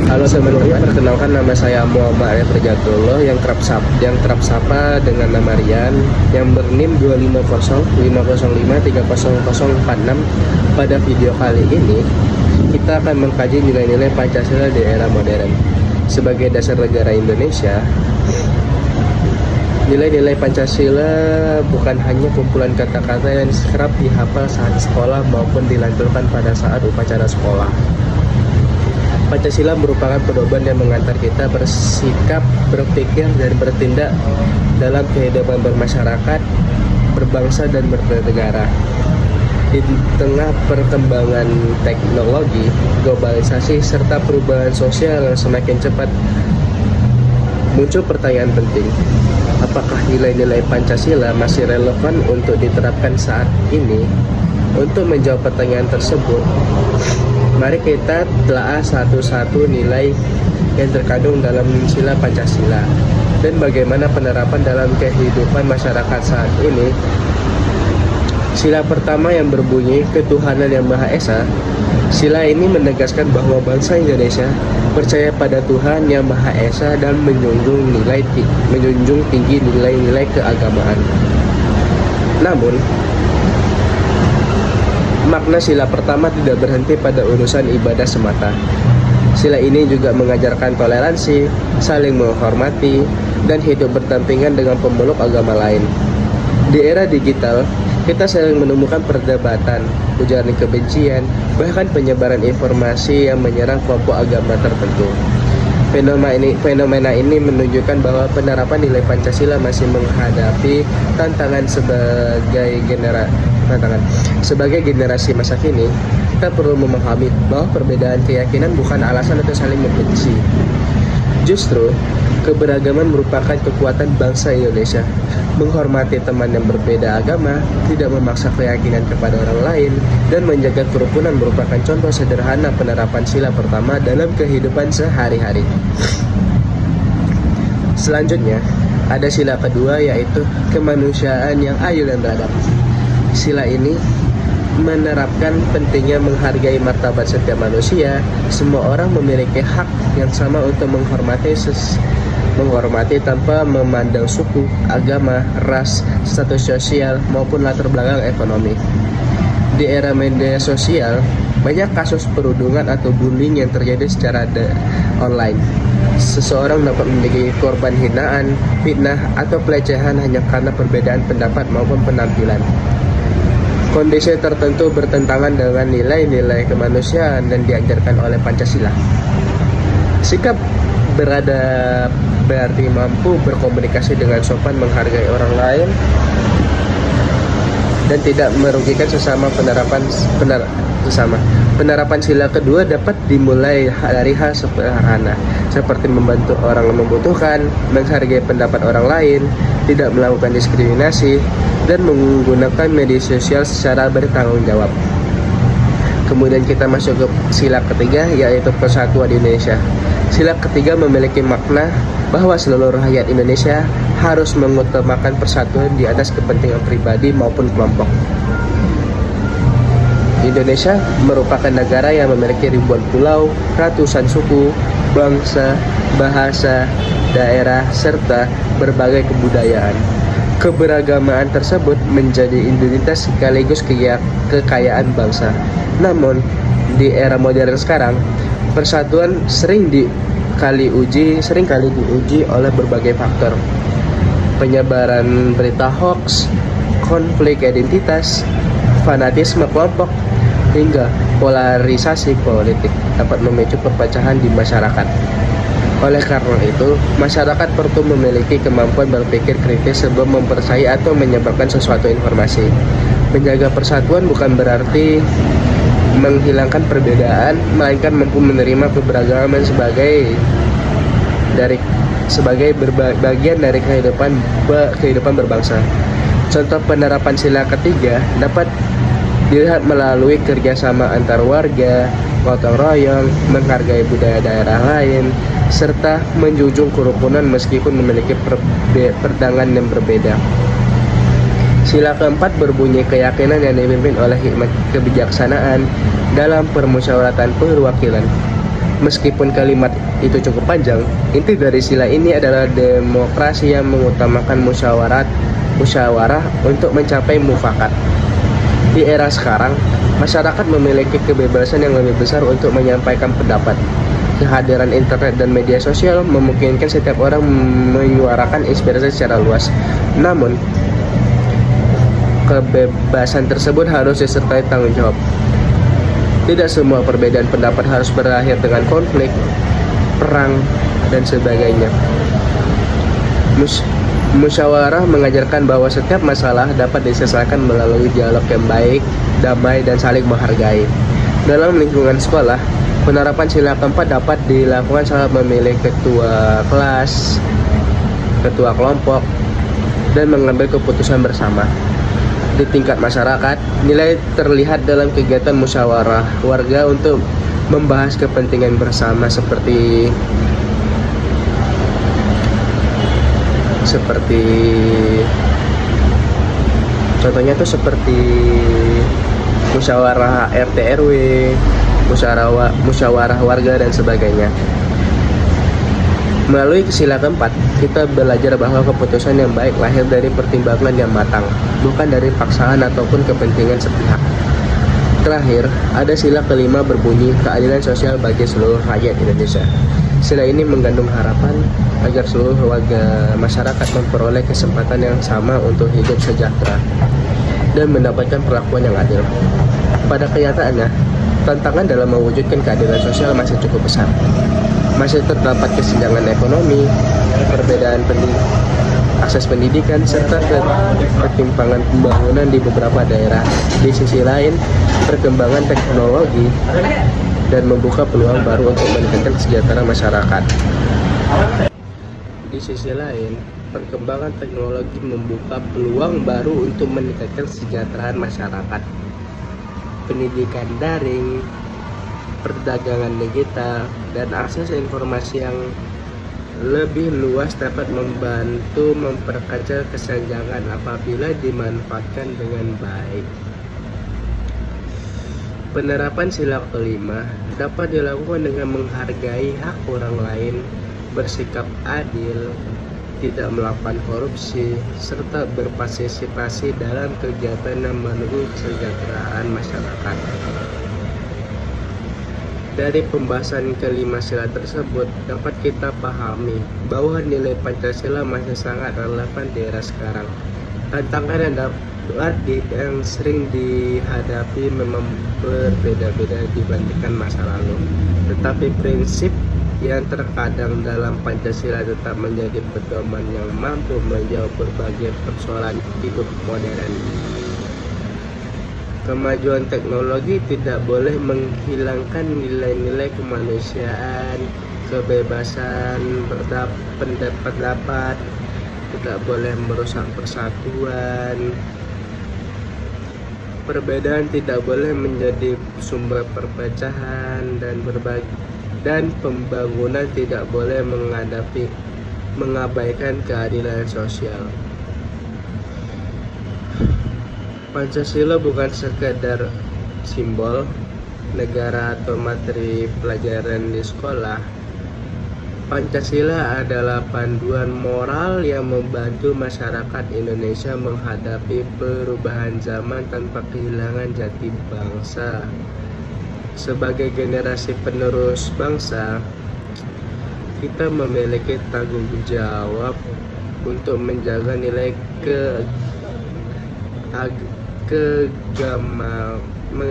Halo semuanya, perkenalkan nama saya Muhammad Arif Rejatullah yang kerap sapa dengan nama Rian yang bernim 250-505-30046. Pada video kali ini kita akan mengkaji nilai-nilai Pancasila di era modern. Sebagai dasar negara Indonesia, nilai-nilai Pancasila bukan hanya kumpulan kata-kata yang kerap dihafal saat sekolah maupun dilanturkan pada saat upacara sekolah. Pancasila merupakan pedoman yang mengantar kita bersikap, berpikir, dan bertindak dalam kehidupan bermasyarakat, berbangsa, dan bernegara. Di tengah perkembangan teknologi, globalisasi, serta perubahan sosial yang semakin cepat, muncul pertanyaan penting. Apakah nilai-nilai Pancasila masih relevan untuk diterapkan saat ini? Untuk menjawab pertanyaan tersebut, mari kita telah satu-satu nilai yang terkandung dalam sila Pancasila dan bagaimana penerapan dalam kehidupan masyarakat saat ini. Sila pertama yang berbunyi ketuhanan yang Maha Esa. Sila ini menegaskan bahwa bangsa Indonesia percaya pada Tuhan yang Maha Esa dan menjunjung tinggi nilai-nilai keagamaan. Namun, makna sila pertama tidak berhenti pada urusan ibadah semata. Sila ini juga mengajarkan toleransi, saling menghormati, dan hidup berdampingan dengan pemeluk agama lain. Di era digital, kita sering menemukan perdebatan, ujaran kebencian, bahkan penyebaran informasi yang menyerang kelompok agama tertentu. Fenomena ini menunjukkan bahwa penerapan nilai Pancasila masih menghadapi tantangan sebagai generasi masa kini. Kita perlu memahami bahwa perbedaan keyakinan bukan alasan untuk saling membenci. Justru, keberagaman merupakan kekuatan bangsa Indonesia. Menghormati teman yang berbeda agama, tidak memaksa keyakinan kepada orang lain, dan menjaga kerukunan merupakan contoh sederhana penerapan sila pertama dalam kehidupan sehari-hari. Selanjutnya, ada sila kedua, yaitu kemanusiaan yang adil dan beradab. Sila ini menerapkan pentingnya menghargai martabat setiap manusia. Semua orang memiliki hak yang sama untuk menghormati tanpa memandang suku, agama, ras, status sosial, maupun latar belakang ekonomi. Di era media sosial, banyak kasus perundungan atau bullying yang terjadi secara online. Seseorang dapat menjadi korban hinaan, fitnah, atau pelecehan hanya karena perbedaan pendapat maupun penampilan. Kondisi tertentu bertentangan dengan nilai-nilai kemanusiaan dan diajarkan oleh Pancasila. Sikap beradab berarti mampu berkomunikasi dengan sopan, menghargai orang lain, dan tidak merugikan sesama. Penerapan sila kedua dapat dimulai dari hal sederhana, seperti membantu orang yang membutuhkan, menghargai pendapat orang lain, tidak melakukan diskriminasi, dan menggunakan media sosial secara bertanggung jawab. Kemudian kita masuk ke sila ketiga, yaitu persatuan Indonesia. Sila ketiga memiliki makna bahwa seluruh rakyat Indonesia harus mengutamakan persatuan di atas kepentingan pribadi maupun kelompok. Indonesia merupakan negara yang memiliki ribuan pulau, ratusan suku, bangsa, bahasa, daerah, serta berbagai kebudayaan. Keberagaman tersebut menjadi identitas sekaligus kekayaan bangsa. Namun, di era modern sekarang, persatuan seringkali diuji oleh berbagai faktor. Penyebaran berita hoax, konflik identitas, fanatisme kelompok, hingga polarisasi politik dapat memicu perpecahan di masyarakat. Oleh karena itu, masyarakat perlu memiliki kemampuan berpikir kritis sebelum mempercayai atau menyebarkan sesuatu informasi. Menjaga persatuan bukan berarti menghilangkan perbedaan, melainkan mampu menerima keberagaman sebagai bagian dari kehidupan berbangsa. Contoh penerapan sila ketiga dapat dilihat melalui kerjasama antar warga, gotong royong, menghargai budaya daerah lain, serta menjunjung kerukunan meskipun memiliki pandangan yang berbeda. Sila keempat berbunyi keyakinan yang dipimpin oleh hikmat kebijaksanaan dalam permusyawaratan perwakilan. Meskipun kalimat itu cukup panjang, inti dari sila ini adalah demokrasi yang mengutamakan musyawarah untuk mencapai mufakat. Di era sekarang, masyarakat memiliki kebebasan yang lebih besar untuk menyampaikan pendapat. Kehadiran internet dan media sosial memungkinkan setiap orang menyuarakan inspirasi secara luas. Namun, kebebasan tersebut harus disertai tanggung jawab. Tidak semua perbedaan pendapat harus berakhir dengan konflik, perang, dan sebagainya. Musyawarah mengajarkan bahwa setiap masalah dapat diselesaikan melalui dialog yang baik, damai, dan saling menghargai. Dalam lingkungan sekolah, penerapan sila keempat dapat dilakukan saat memilih ketua kelas, ketua kelompok, dan mengambil keputusan bersama. Di tingkat masyarakat, nilai terlihat dalam kegiatan musyawarah warga untuk membahas kepentingan bersama seperti contohnya tuh seperti musyawarah RT RW, musyawarah warga dan sebagainya. Melalui sila keempat, kita belajar bahwa keputusan yang baik lahir dari pertimbangan yang matang, bukan dari paksaan ataupun kepentingan sepihak. Terakhir, ada sila kelima berbunyi keadilan sosial bagi seluruh rakyat Indonesia. Sila ini mengandung harapan agar seluruh warga masyarakat memperoleh kesempatan yang sama untuk hidup sejahtera dan mendapatkan perlakuan yang adil. Pada kenyataannya, tantangan dalam mewujudkan keadilan sosial masih cukup besar. Masih terdapat kesenjangan ekonomi, perbedaan akses pendidikan, serta ketimpangan pembangunan di beberapa daerah. Di sisi lain, perkembangan teknologi dan membuka peluang baru untuk meningkatkan kesejahteraan masyarakat. Di sisi lain, perkembangan teknologi membuka peluang baru untuk meningkatkan kesejahteraan masyarakat. Pendidikan daring, perdagangan digital, dan akses informasi yang lebih luas dapat membantu memperkecil kesenjangan apabila dimanfaatkan dengan baik. Penerapan sila kelima dapat dilakukan dengan menghargai hak orang lain, bersikap adil, tidak melakukan korupsi, serta berpartisipasi dalam kegiatan yang mendukung kesejahteraan masyarakat. Dari pembahasan kelima sila tersebut dapat kita pahami bahwa nilai Pancasila masih sangat relevan di era sekarang. Tantangan yang sering dihadapi memang berbeda-beda dibandingkan masa lalu, tetapi prinsip yang terkadang dalam Pancasila tetap menjadi pedoman yang mampu menjawab berbagai persoalan hidup modern. Kemajuan teknologi tidak boleh menghilangkan nilai-nilai kemanusiaan, kebebasan berpendapat, tidak boleh merusak persatuan. Perbedaan tidak boleh menjadi sumber perpecahan dan pembangunan tidak boleh mengabaikan keadilan sosial. Pancasila bukan sekedar simbol negara atau materi pelajaran di sekolah. Pancasila adalah panduan moral yang membantu masyarakat Indonesia menghadapi perubahan zaman tanpa kehilangan jati bangsa. Sebagai generasi penerus bangsa, kita memiliki tanggung jawab untuk menjaga nilai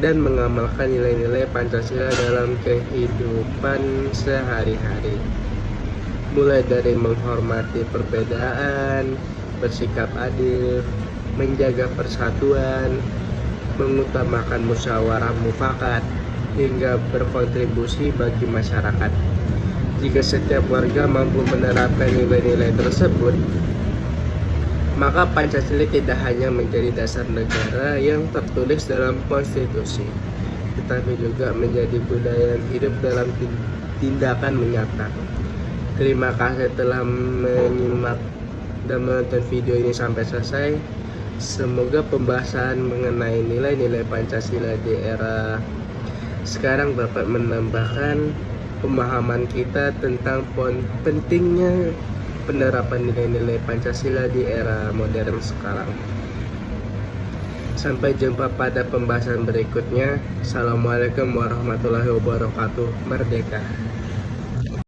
dan mengamalkan nilai-nilai Pancasila dalam kehidupan sehari-hari, mulai dari menghormati perbedaan, bersikap adil, menjaga persatuan, mengutamakan musyawarah mufakat, hingga berkontribusi bagi masyarakat. Jika setiap warga mampu menerapkan nilai-nilai tersebut, maka Pancasila tidak hanya menjadi dasar negara yang tertulis dalam konstitusi, tetapi juga menjadi budaya yang hidup dalam tindakan menyata. Terima kasih telah menyimak dan menonton video ini sampai selesai. Semoga pembahasan mengenai nilai-nilai Pancasila di era sekarang dapat menambahkan pemahaman kita tentang pentingnya penerapan nilai-nilai Pancasila di era modern sekarang. Sampai jumpa pada pembahasan berikutnya. Assalamualaikum warahmatullahi wabarakatuh. Merdeka!